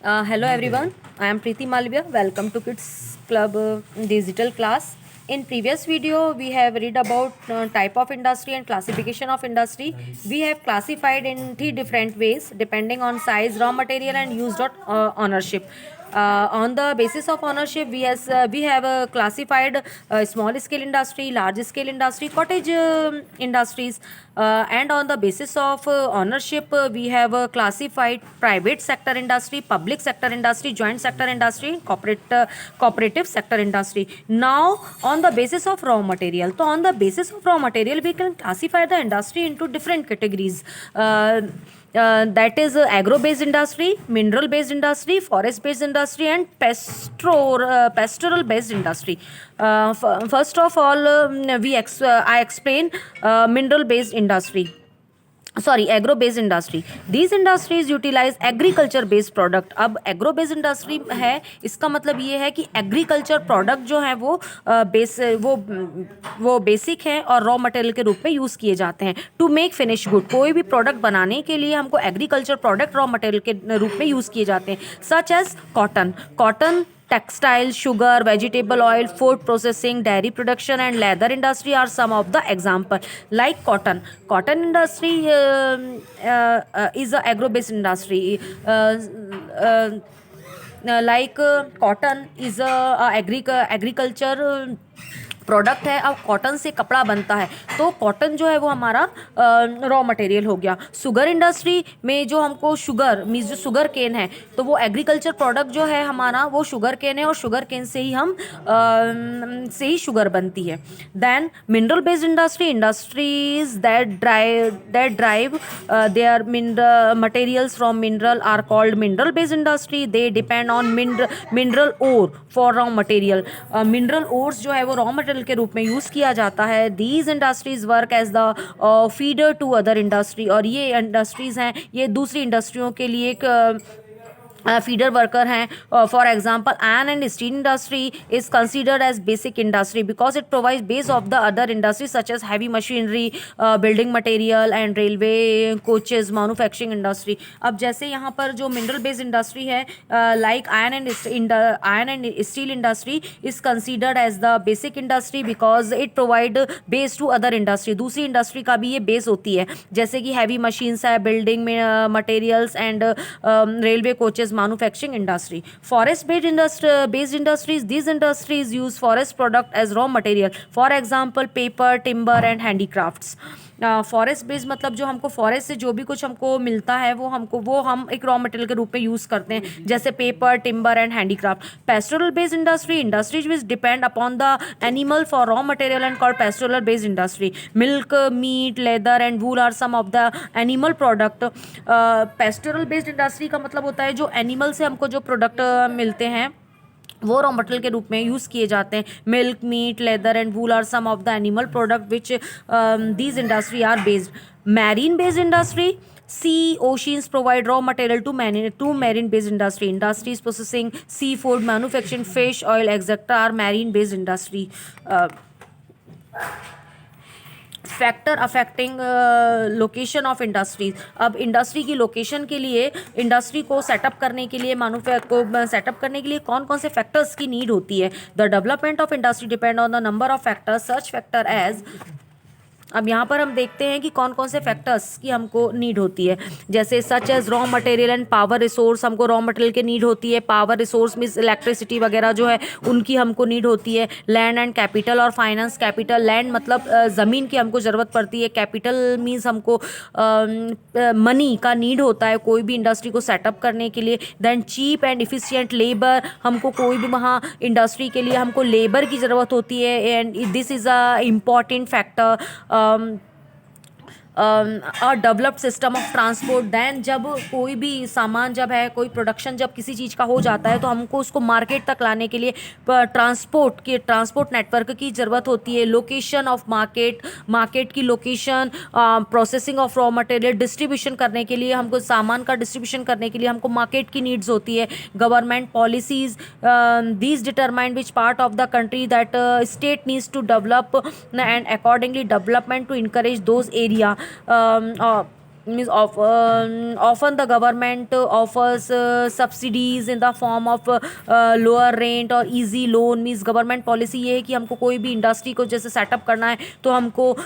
Hello everyone, I am Preeti Malviya. Welcome to Kids Club digital class. In previous video, we have read about type of industry and classification of industry. We have classified in three different ways depending on size, raw material, and used ownership. On the basis of ownership, we have classified small scale industry, large scale industry, cottage industries, and on the basis of ownership, we have classified private sector industry, public sector industry, joint sector industry, cooperative sector industry. Now, on the basis of raw material, so on the basis of raw material, we can classify the industry into different categories. That is agro-based industry, mineral-based industry, forest-based industry, and pastoral-based industry. First of all, I explain mineral-based industry, sorry agro based industry. These industries utilise agriculture based product. अब agro based industry है, इसका मतलब ये है कि agriculture product जो है वो वो बेसिक है और रॉ मटेरियल के रूप में यूज़ किए जाते हैं टू मेक फिनिश गुड. कोई भी प्रोडक्ट बनाने के लिए हमको एग्रीकल्चर प्रोडक्ट रॉ मटेरियल के रूप में यूज़ किए जाते हैं, such as cotton, textile, sugar, vegetable oil, food processing, dairy production, and leather industry are some of the example. Like cotton industry is a agro-based industry. Cotton is a agriculture product है. अब cotton से कपड़ा बनता है, तो cotton जो है वो हमारा रॉ मटेरियल हो गया. शुगर इंडस्ट्री में जो हमको शुगर मीन्स जो शुगर केन है, तो वो एग्रीकल्चर प्रोडक्ट जो है हमारा वो शुगर केन है, और शुगर केन से ही शुगर बनती है. Then mineral based industries that drive their mineral materials from mineral are called mineral based industry. They depend on mineral ore for raw material. Mineral ores जो है वो raw material के रूप में use किया जाता है. These industries work as the feeder to other industry. और ये इंडस्ट्रीज हैं, ये दूसरी इंडस्ट्रियों के लिए एक फीडर वर्कर हैं. For example iron and steel industry is considered as basic industry because it provides base of the other industry such as heavy machinery, building material and railway coaches, manufacturing industry. अब जैसे यहाँ पर जो mineral based industry है, like iron and steel industry is considered as the basic industry because it provide base to other industry. दूसरी industry का भी ये बेस होती है, जैसे कि हैवी मशीन्स है, बिल्डिंग में materials and railway coaches, manufacturing industry. Forest based industries, these industries use forest product as raw material, for example paper, timber and handicrafts. Forest based मतलब जो हमको फॉरेस्ट से जो भी कुछ हमको मिलता है वो हम एक रॉ मटेरियल के रूप में यूज़ करते हैं, जैसे paper, timber and handicraft. Pastoral based industries which depend upon the animal for raw material and called pastoral based industry. Milk, meat, leather and wool are some of the animal product. Pastoral based industry का मतलब होता है जो animal से हमको जो product मिलते हैं वो रॉ मटेरियल के रूप में यूज़ किए जाते हैं. Milk, meat, leather and wool are some of the animal product which these industry are based. Marine based industry, sea oceans provide raw material to marine based industries processing seafood, manufacturing fish oil etc are marine based industry. Factor affecting location of industries. अब industry की location के लिए, industry को setup करने के लिए, setup करने के लिए कौन कौन से फैक्टर्स की नीड होती है. The development of industry depend on the number of factors. Such factor as, अब यहाँ पर हम देखते हैं कि कौन कौन से फैक्टर्स की हमको नीड होती है, जैसे such as raw material and power resource. हमको रॉ मटेरियल की नीड होती है. पावर रिसोर्स मीन्स इलेक्ट्रिसिटी वगैरह जो है उनकी हमको नीड होती है. लैंड एंड कैपिटल और फाइनेंस. कैपिटल, लैंड मतलब ज़मीन की हमको ज़रूरत पड़ती है. कैपिटल मीन्स हमको मनी का नीड होता है कोई भी इंडस्ट्री को सेटअप करने के लिए. Then cheap and efficient labour. हमको कोई भी वहाँ इंडस्ट्री के लिए हमको लेबर की ज़रूरत होती है, and this is a important factor. और developed system of transport. Then जब कोई भी सामान जब है, कोई प्रोडक्शन जब किसी चीज़ का हो जाता है, तो हमको उसको मार्केट तक लाने के लिए ट्रांसपोर्ट नेटवर्क की ज़रूरत होती है. लोकेशन ऑफ मार्केट की location, processing of raw material, distribution करने के लिए हमको सामान का डिस्ट्रीब्यूशन करने के लिए हमको मार्केट की नीड्स होती है. Government policies, these determine which part of the country that state needs to develop and accordingly development to encourage those area. means often the government offers subsidies in the form of lower rent और easy loan। Means government policy ये है कि हमको कोई भी industry को जैसे setup करना है तो हमको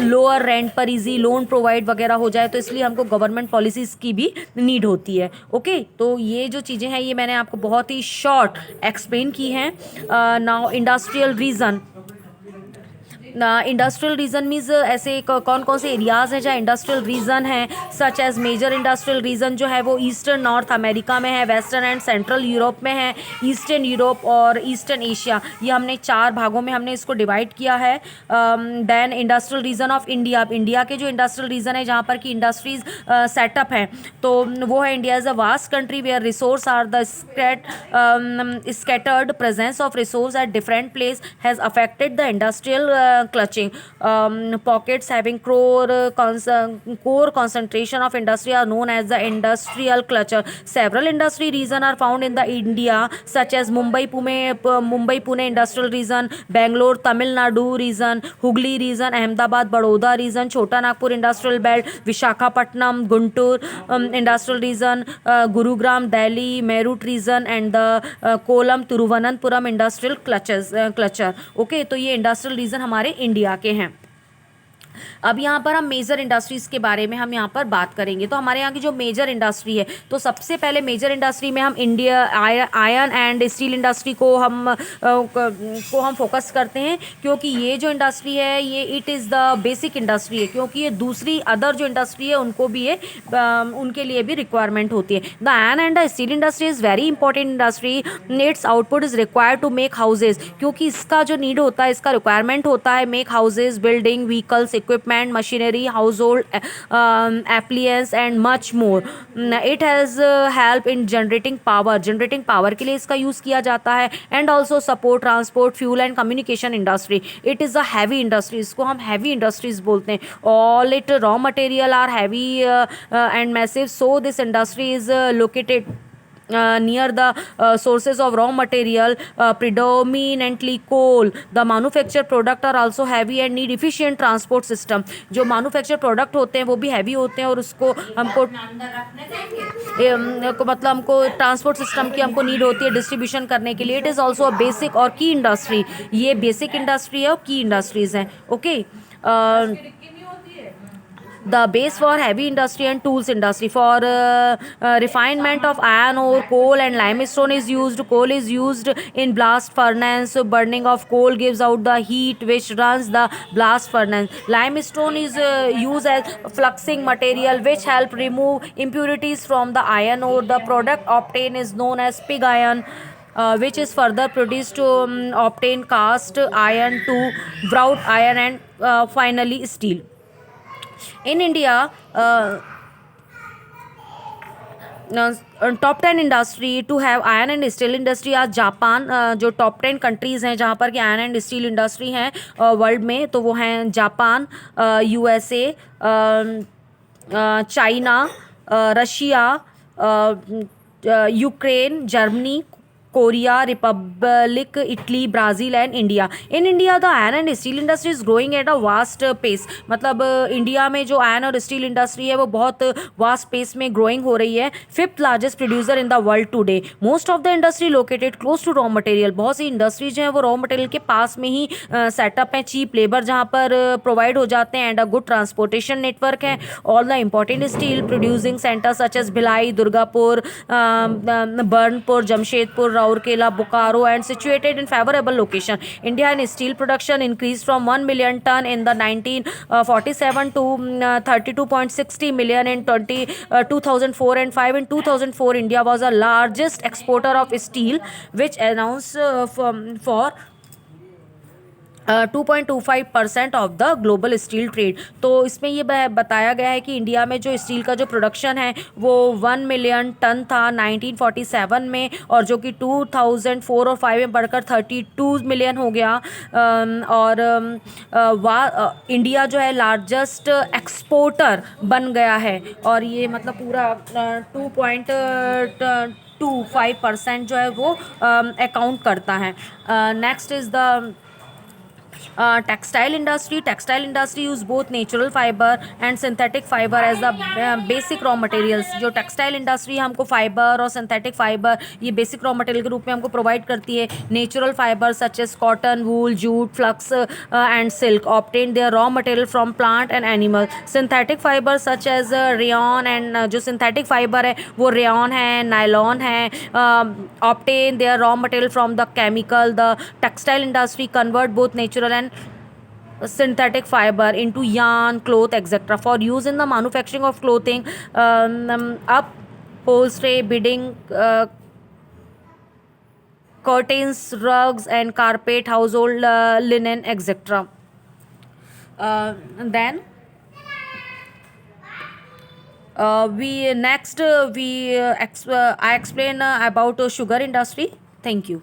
लोअर रेंट पर इजी लोन प्रोवाइड वगैरह हो जाए, तो इसलिए हमको गवर्नमेंट पॉलिसीज़ की भी नीड होती है। ओके, तो ये जो चीज़ें हैं ये मैंने आपको बहुत ही शॉर्ट एक्सप्लेन की हैं। Now industrial region. Industrial region means ऐसे कौन कौन से एरियाज़ हैं जहाँ इंडस्ट्रियल रीजन है, such as major industrial region जो है वो ईस्टर्न नॉर्थ अमेरिका में है, वेस्टर्न एंड सेंट्रल यूरोप में है, ईस्टर्न यूरोप और ईस्टर्न एशिया। ये हमने 4 भागों में हमने इसको डिवाइड किया है। Then industrial region of India. अब इंडिया के जो इंडस्ट्रियल रीजन है जहाँ पर कि इंडस्ट्रीज सेटअप हैं तो वो है India is a vast country where resource are the scattered presence of resource at different place has affected the industrial clutching pockets having core concentration of industry are known as the industrial cluster. Several industry region are found in the India such as Mumbai Pune industrial region, Bangalore Tamil Nadu region, Hooghly region, Ahmedabad Baroda region, Chota Nagpur industrial belt, Visakhapatnam Guntur industrial region, Gurugram Delhi Meerut region and the Kollam Thiruvananthapuram industrial cluster. Okay, तो ये industrial region हमारे India के हैं। अब यहाँ पर हम major industries के बारे में हम यहाँ पर बात करेंगे। तो हमारे यहाँ की जो मेजर इंडस्ट्री है, तो सबसे पहले मेजर इंडस्ट्री में हम India iron and steel industry को हम फोकस करते हैं, क्योंकि ये जो इंडस्ट्री है ये it is the basic industry है, क्योंकि ये दूसरी अदर जो इंडस्ट्री है उनको भी ये उनके लिए भी रिक्वायरमेंट होती है। The iron and the steel industry is very important industry. Its output is required to make houses, क्योंकि इसका जो नीड होता है, इसका रिक्वायरमेंट होता है make houses, building, vehicles, equipment, machinery, household appliance and much more. It has help in generating power के लिए इसका यूज़ किया जाता है, and also support transport, fuel and communication industry. It is a heavy industry, इसको हम heavy industries बोलते हैं। All its raw material are heavy and massive, so this industry is located near the sources of raw material, predominantly coal. The manufactured product are also heavy and need efficient transport system. जो manufactured product होते हैं वो भी heavy होते हैं और उसको हमको मतलब हमको ट्रांसपोर्ट सिस्टम की हमको नीड होती है डिस्ट्रीब्यूशन करने के लिए। It is also a basic और की इंडस्ट्री। ये बेसिक इंडस्ट्री है और की इंडस्ट्रीज़ हैं। Okay, the base for heavy industry and tools industry. For refinement of iron ore, coal and limestone is used. Coal is used in blast furnace. Burning of coal gives out the heat which runs the blast furnace. Limestone is used as fluxing material which help remove impurities from the iron ore. The product obtained is known as pig iron. Which is further produced to obtain cast iron to wrought iron and finally steel. In India, top 10 industry to have iron and steel industry आज Japan. जो top 10 countries हैं जहाँ पर कि iron and steel industry हैं world में, तो वो हैं Japan, USA, China, Russia, Ukraine, Germany, Korea, Republic, Italy, Brazil and India. In India the iron and steel industry is growing at a vast pace. मतलब इंडिया में जो iron और steel industry है वो बहुत वास्ट पेस में growing हो रही है। 5th largest producer in the world today. Most of the industry located close to raw material. बहुत सी इंडस्ट्रीज जो हैं वो रॉ मटेरियल के पास में ही सेटअप हैं। चीप लेबर जहाँ पर प्रोवाइड हो जाते हैं and a good transportation network है। All the important steel producing centre such as Bhilai, Durgapur, Burnpur, Jamshedpur, Rourkela, Bokaro and situated in favorable location. India in steel production increased from 1 million ton in the 1947 to 32.60 million in 2004 and 5. In 2004, India was the largest exporter of steel, which announced for 2.25% of the global steel trade. तो इसमें ये बताया गया है कि India में जो steel का जो प्रोडक्शन है वो 1 मिलियन टन था 1947 में, और जो कि 2004 और 5 में बढ़कर 32 मिलियन हो गया। और इंडिया जो है लार्जेस्ट एक्सपोर्टर बन गया है, और ये मतलब पूरा 2.25% जो है वो अकाउंट करता है। Next is the Textile industry use both natural fiber and synthetic fiber as the basic raw materials. जो टेक्सटाइल इंडस्ट्री हमको फाइबर और सिंथेटिक फाइबर ये बेसिक रॉ मटेरियल के रूप में हमको प्रोवाइड करती है. Natural fibre such as cotton, wool, jute, flax and silk obtain their raw material from plant and animal. Synthetic fibre such as rayon and जो synthetic fibre है वो रेयन है, नायलॉन है, obtain their raw material from the chemical. The textile industry convert both natural and synthetic fiber into yarn, cloth, etc. for use in the manufacturing of clothing, upholstery, bedding, curtains, rugs and carpet, household linen, etc. Then we next we I explain about sugar industry. Thank you.